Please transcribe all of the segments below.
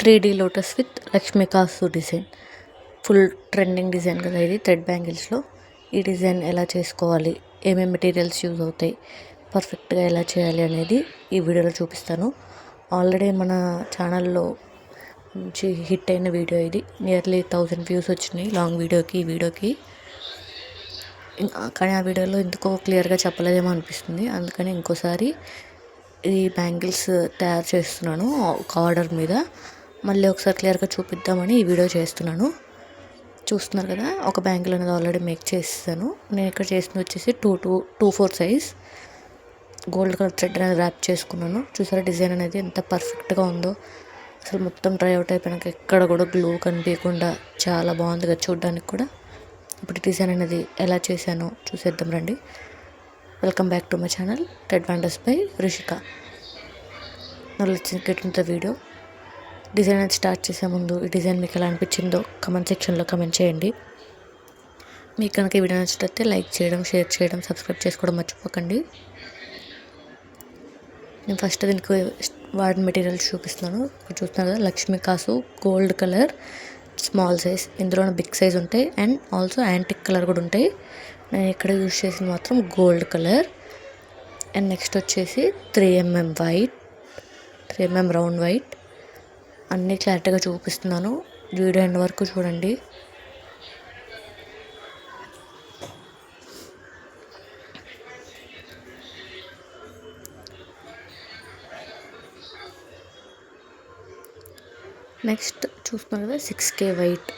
3D lotus with Lakshmi కాసు design. Full trending design కదా ఇది, థ్రెడ్ బ్యాంగిల్స్లో. ఈ డిజైన్ ఎలా చేసుకోవాలి, ఏమేమి మెటీరియల్స్ యూజ్ అవుతాయి, పర్ఫెక్ట్గా ఎలా చేయాలి అనేది ఈ వీడియోలో చూపిస్తాను. ఆల్రెడీ మన ఛానల్లో మంచి హిట్ అయిన వీడియో ఇది. నియర్లీ 1000 వ్యూస్ వచ్చినాయి లాంగ్ వీడియోకి, ఈ వీడియోకి. కానీ ఆ వీడియోలో ఎందుకో క్లియర్గా చెప్పలేదేమో అనిపిస్తుంది, అందుకని ఇంకోసారి ఈ బ్యాంగిల్స్ తయారు చేస్తున్నాను ఒక ఆర్డర్ మీద. మళ్ళీ ఒకసారి క్లియర్గా చూపిద్దామని ఈ వీడియో చేస్తున్నాను. చూస్తున్నారు కదా, ఒక బ్యాంగిల్ అనేది ఆల్రెడీ మేక్ చేస్తాను. నేను ఇక్కడ చేసింది వచ్చేసి 2/4 సైజ్ గోల్డ్ కలర్ థ్రెడ్ అనేది ర్యాప్ చేసుకున్నాను. చూసారా డిజైన్ అనేది ఎంత పర్ఫెక్ట్గా ఉందో. అసలు మొత్తం డ్రై అవుట్ అయిపోయినాక ఎక్కడ కూడా గ్లూ కనిపించకుండా చాలా బాగుంది కదా చూడడానికి కూడా. ఇప్పుడు డిజైన్ అనేది ఎలా చేశానో చూసేద్దాం రండి. Welcome back to my channel thread wonders by Rishika. నా let's get into the video. Design అనేది స్టార్ట్ చేసే ముందు ఈ డిజైన్ మీకు ఎలా అనిపించిందో కమెంట్ సెక్షన్లో కమెంట్ చేయండి. మీకు కనుక ఈ వీడియో నచ్చితే లైక్ చేయడం, షేర్ చేయడం, సబ్స్క్రైబ్ చేసుకోవడం మర్చిపోకండి. నేను ఫస్ట్ దీనికి వాడిన మెటీరియల్స్ చూపిస్తున్నాను. ఇప్పుడు చూస్తున్నారు కదా, లక్ష్మీ కాసు గోల్డ్ కలర్ స్మాల్ సైజ్. ఇందులో బిగ్ సైజ్ ఉంటాయి అండ్ ఆల్సో యాంటిక్ కలర్ కూడా ఉంటాయి. నేను ఇక్కడ యూజ్ చేసింది మాత్రం గోల్డ్ కలర్. అండ్ నెక్స్ట్ వచ్చేసి 3mm white, 3mm round white. అన్నీ క్లారిటీగా చూపిస్తున్నాను, వీడియో ఎండ్ వరకు చూడండి. నెక్స్ట్ చూస్తున్నారు కదా 6K వైట్.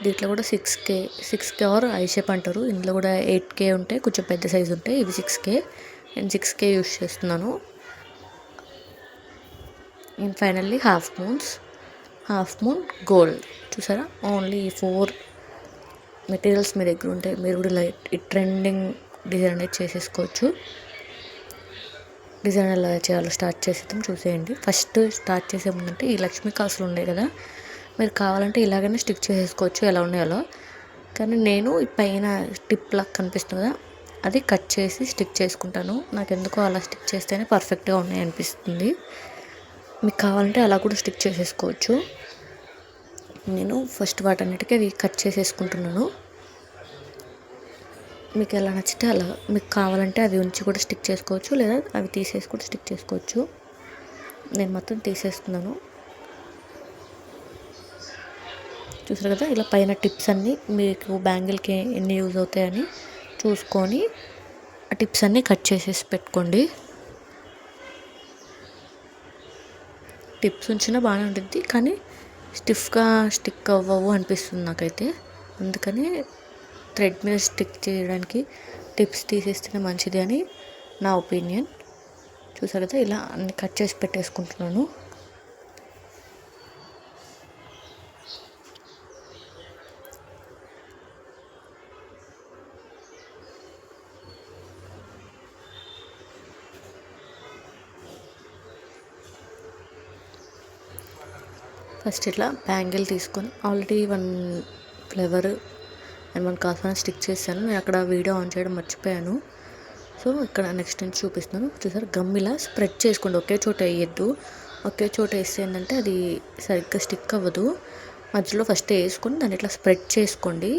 దీంట్లో కూడా 6K ఆర్ ఐ షేప్ అంటారు. ఇందులో కూడా 8K ఉంటాయి, కొంచెం పెద్ద సైజు ఉంటాయి. ఇవి 6K. నేను 6K యూజ్ చేస్తున్నాను. And finally half moon gold. చూసారా, ఓన్లీ 4 మెటీరియల్స్ మీ దగ్గర ఉంటాయి. మీరు కూడా ఈ ట్రెండింగ్ డిజైన్ అనేది చేసేసుకోవచ్చు. డిజైన్ ఎలా చేయాలో స్టార్ట్ చేసేద్దాం, చూసేయండి. ఫస్ట్ స్టార్ట్ చేసే ముందంటే ఈ లక్ష్మీ కాసులు ఉన్నాయి కదా, మీరు కావాలంటే ఇలాగైనా స్టిక్ చేసేసుకోవచ్చు ఎలా ఉన్నాయో. కానీ నేను ఈ పైన టిప్ లాగా కనిపిస్తుంది కదా, అది కట్ చేసి స్టిక్ చేసుకుంటాను. నాకు ఎందుకో అలా స్టిక్ చేస్తేనే పర్ఫెక్ట్గా ఉన్నాయి అనిపిస్తుంది. మీకు కావాలంటే అలా కూడా స్టిక్ చేసేసుకోవచ్చు. నేను ఫస్ట్ వాటన్నిటికీ అవి కట్ చేసేసుకుంటున్నాను. మీకు ఎలా నచ్చితే అలా, మీకు కావాలంటే అవి ఉంచి కూడా స్టిక్ చేసుకోవచ్చు, లేదా అవి తీసేసి కూడా స్టిక్ చేసుకోవచ్చు. నేను మొత్తం తీసేస్తున్నాను. చూసారు కదా, ఇలా పైన టిప్స్ అన్నీ మీకు బ్యాంగిల్కి ఎన్ని యూజ్ అవుతాయని చూసుకొని ఆ టిప్స్ అన్నీ కట్ చేసేసి పెట్టుకోండి. టిప్స్ ఉంచినా బాగానే ఉంటుంది, కానీ స్టిఫ్గా స్టిక్ అవ్వవు అనిపిస్తుంది నాకైతే. అందుకని థ్రెడ్ మీద స్టిక్ చేయడానికి టిప్స్ తీసేస్తేనే మంచిది అని నా ఒపీనియన్. చూసారు కదా, ఇలా అన్ని కట్ చేసి పెట్టేసుకుంటున్నాను. ఫస్ట్ ఇట్లా బ్యాంగిల్ తీసుకొని ఆల్రెడీ 1 ఫ్లవర్ అండ్ 1 కాసుని స్టిక్ చేశాను. నేను అక్కడ వీడియో ఆన్ చేయడం మర్చిపోయాను. సో ఇక్కడ నెక్స్ట్ నుంచి చూపిస్తున్నాను. చూసారు, గమ్ ఇలా స్ప్రెడ్ చేసుకోండి, ఒకే చోట వేయద్దు. ఒకే చోట వేస్తే ఏంటంటే అది సరిగ్గా స్టిక్ అవ్వదు. మధ్యలో ఫస్ట్ వేసుకొని దాన్ని ఇట్లా స్ప్రెడ్ చేసుకోండి.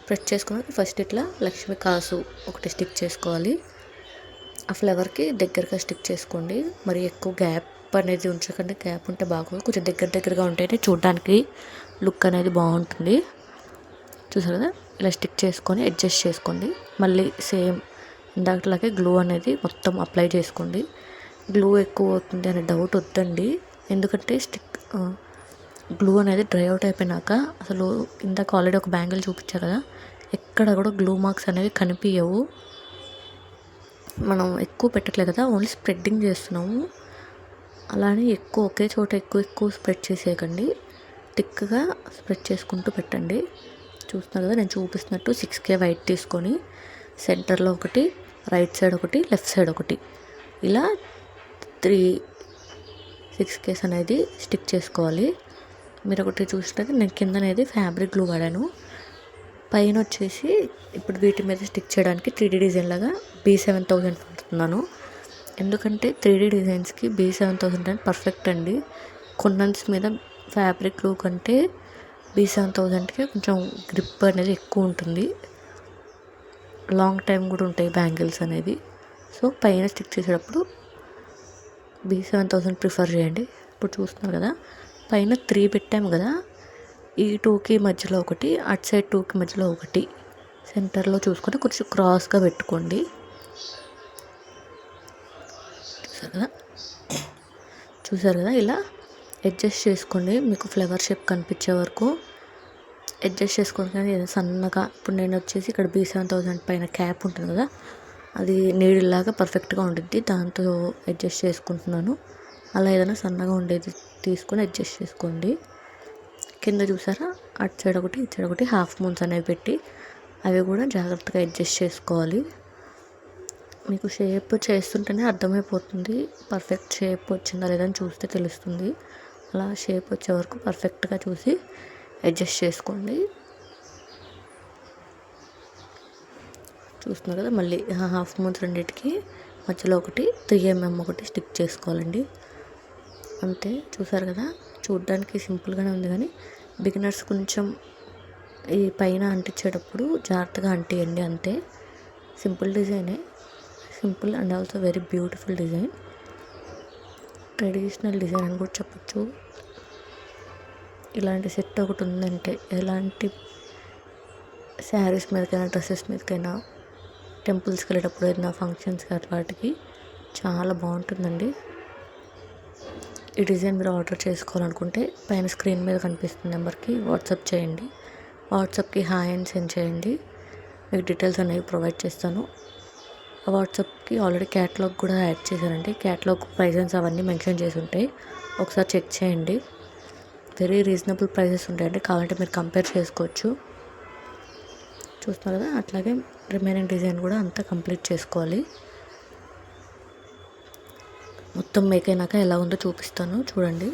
స్ప్రెడ్ చేసుకున్నాక ఫస్ట్ ఇట్లా లక్ష్మీ కాసు ఒకటి స్టిక్ చేసుకోవాలి. ఆ ఫ్లవర్కి దగ్గరగా స్టిక్ చేసుకోండి. మరి ఎక్కువ గ్యాప్ అనేది ఉంచకండి, గ్యాప్ ఉంటే బాగోదు. కొంచెం దగ్గరగా ఉంటేనే చూడడానికి లుక్ అనేది బాగుంటుంది. చూసారు కదా, ఇలా స్టిక్ చేసుకొని అడ్జస్ట్ చేసుకోండి. మళ్ళీ సేమ్ ఇందాకలాగే గ్లూ అనేది మొత్తం అప్లై చేసుకోండి. గ్లూ ఎక్కువ అవుతుంది అనే డౌట్ వద్దండి, ఎందుకంటే గ్లూ అనేది డ్రై అవుట్ అయిపోయినాక అసలు ఇందాక ఆల్రెడీ ఒక బ్యాంగిల్ చూపించారు కదా, ఎక్కడ కూడా గ్లూ మార్క్స్ అనేవి కనిపించవు. మనం ఎక్కువ పెట్టట్లేదు కదా, ఓన్లీ స్ప్రెడ్డింగ్ చేస్తున్నాము. అలానే ఎక్కువ ఒకే చోట ఎక్కువ స్ప్రెడ్ చేసేయకండి, థిక్గా స్ప్రెడ్ చేసుకుంటూ పెట్టండి. చూస్తున్నారు కదా, నేను చూపిస్తున్నట్టు 6K వైట్ తీసుకొని సెంటర్లో ఒకటి, రైట్ సైడ్ ఒకటి, లెఫ్ట్ సైడ్ ఒకటి, ఇలా 6Ks అనేది స్టిక్ చేసుకోవాలి. మీరు ఒకటి చూసినట్టు నేను కింద అనేది ఫ్యాబ్రిక్ గ్లూ వాడాను. పైన వచ్చేసి ఇప్పుడు వీటి మీద స్టిక్ చేయడానికి 3D డిజైన్ లాగా B7000 వాడుతున్నాను. ఎందుకంటే 3D డిజైన్స్కి B7000 అని పర్ఫెక్ట్ అండి. కొన్నంత మీద ఫ్యాబ్రిక్ గ్లూ కంటే B7000కి కొంచెం గ్రిప్ అనేది ఎక్కువ ఉంటుంది, లాంగ్ టైం కూడా ఉంటాయి బ్యాంగిల్స్ అనేది. సో పైన స్టిక్ చేసేటప్పుడు B7000 ప్రిఫర్ చేయండి. ఇప్పుడు చూస్తున్నారు కదా, పైన 3 పెట్టాము కదా, ఈ 2కి మధ్యలో ఒకటి, అటు సైడ్ 2కి మధ్యలో ఒకటి, సెంటర్లో చూసుకొని కొంచెం క్రాస్గా పెట్టుకోండి. చూసారు కదా ఇలా అడ్జస్ట్ చేసుకోండి. మీకు ఫ్లవర్ షేప్ కనిపించే వరకు అడ్జస్ట్ చేసుకోండి. కానీ సన్నగా, ఇప్పుడు నేను వచ్చేసి ఇక్కడ B7000 పైన క్యాప్ ఉంటుంది కదా, అది నీడిల్లాగా పర్ఫెక్ట్గా ఉంటుంది, దాంతో అడ్జస్ట్ చేసుకుంటున్నాను. అలా ఏదైనా సన్నగా ఉండేది తీసుకొని అడ్జస్ట్ చేసుకోండి. కింద చూసారా, అటు సైడ్ ఒకటి ఇటు సైడ్ ఒకటి హాఫ్ మూన్స్ అనేవి పెట్టి అవి కూడా జాగ్రత్తగా అడ్జస్ట్ చేసుకోవాలి. మీకు షేప్ చేస్తుంటేనే అర్థమైపోతుంది, పర్ఫెక్ట్ షేప్ వచ్చిందా లేదని చూస్తే తెలుస్తుంది. అలా షేప్ వచ్చే వరకు పర్ఫెక్ట్గా చూసి అడ్జస్ట్ చేసుకోండి. చూస్తున్నారు కదా, మళ్ళీ హాఫ్ మూన్స్ రెండింటికి మధ్యలో ఒకటి 3mm ఒకటి స్టిక్ చేసుకోవాలండి. అంతే. చూసారు కదా, చూడ్డానికి సింపుల్గానే ఉంది, కానీ బిగినర్స్ కొంచెం ఈ పైన అంటించేటప్పుడు జాగ్రత్తగా అంటియండి. అంతే, సింపుల్ డిజైనే, simple and also very beautiful design, traditional design అని కూడా చెప్పచ్చు. ఇలాంటి సెట్ ఒకటి ఉందంటే ఎలాంటి శారీస్ మీదకైనా డ్రెస్సెస్ మీదకైనా టెంపుల్స్కి వెళ్ళేటప్పుడు ఏదైనా ఫంక్షన్స్కి వాటికి చాలా బాగుంటుందండి. ఈ డిజైన్ మీరు ఆర్డర్ చేసుకోవాలనుకుంటే పైన స్క్రీన్ మీద కనిపిస్తున్న నెంబర్కి వాట్సాప్ చేయండి. వాట్సాప్కి హాయ్ అని సెండ్ చేయండి, మీకు డీటెయిల్స్ అనేవి ప్రొవైడ్ చేస్తాను. వాట్సాప్కి ఆల్రెడీ క్యాటలాగ్ కూడా యాడ్ చేశానండి. క్యాటలాగ్ ప్రైజెస్ అవన్నీ మెన్షన్ చేసి ఉంటాయి, ఒకసారి చెక్ చేయండి. వెరీ రీజనబుల్ ప్రైజెస్ ఉంటాయండి, కావాలంటే మీరు కంపేర్ చేసుకోవచ్చు. చూస్తున్నారు కదా, అట్లాగే రిమైనింగ్ డిజైన్ కూడా అంతా కంప్లీట్ చేసుకోవాలి. మొత్తం మేక్ అయినాక ఎలా ఉందో చూపిస్తాను, చూడండి.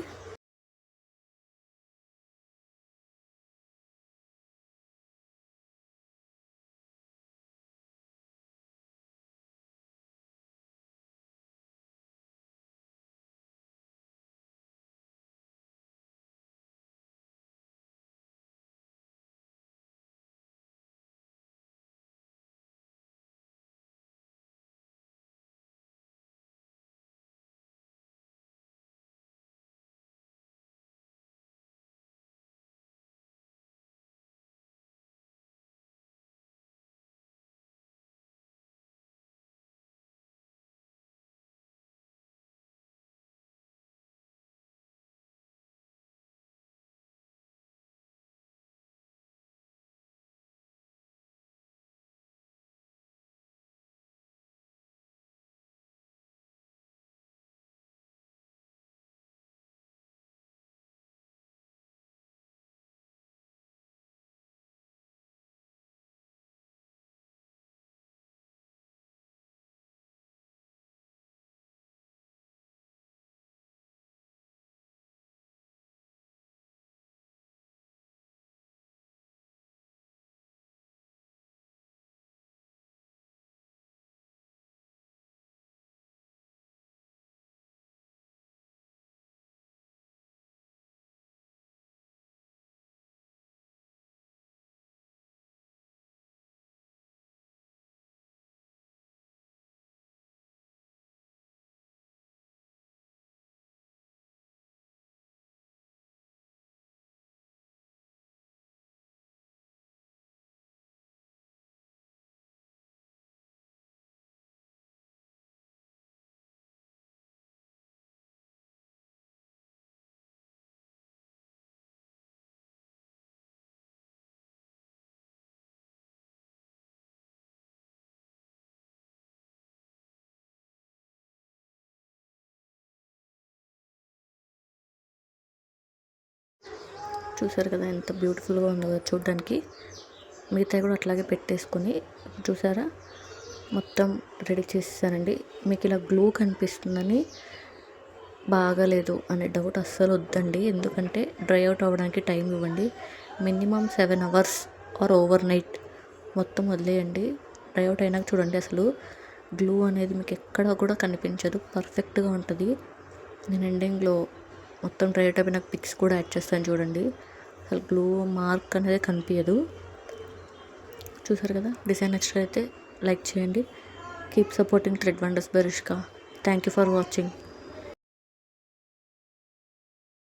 చూసారు కదా ఎంత బ్యూటిఫుల్గా ఉందో చూడడానికి. మిగతా కూడా అట్లాగే పెట్టేసుకొని, చూసారా మొత్తం రెడీ చేసేసానండి. మీకు ఇలా గ్లూ కనిపిస్తుందని బాగాలేదు అనే డౌట్ అస్సలు వద్దండి, ఎందుకంటే డ్రై అవుట్ అవ్వడానికి టైం ఇవ్వండి. Minimum 7 hours or overnight మొత్తం వదిలేయండి. డ్రై అవుట్ అయినాక చూడండి, అసలు గ్లూ అనేది మీకు ఎక్కడ కూడా కనిపించదు, పర్ఫెక్ట్గా ఉంటుంది. నేను ఎండింగ్లో మొత్తం డ్రై అయిపోయి నాకు పిక్స్ కూడా యాడ్ చేస్తాను చూడండి. అసలు గ్లూ మార్క్ అనేది కనిపించదు. చూసారు కదా, డిజైన్ నచ్చినట్లయితే లైక్ చేయండి. Keep supporting thread wonders by Rushika. Thank you for watching.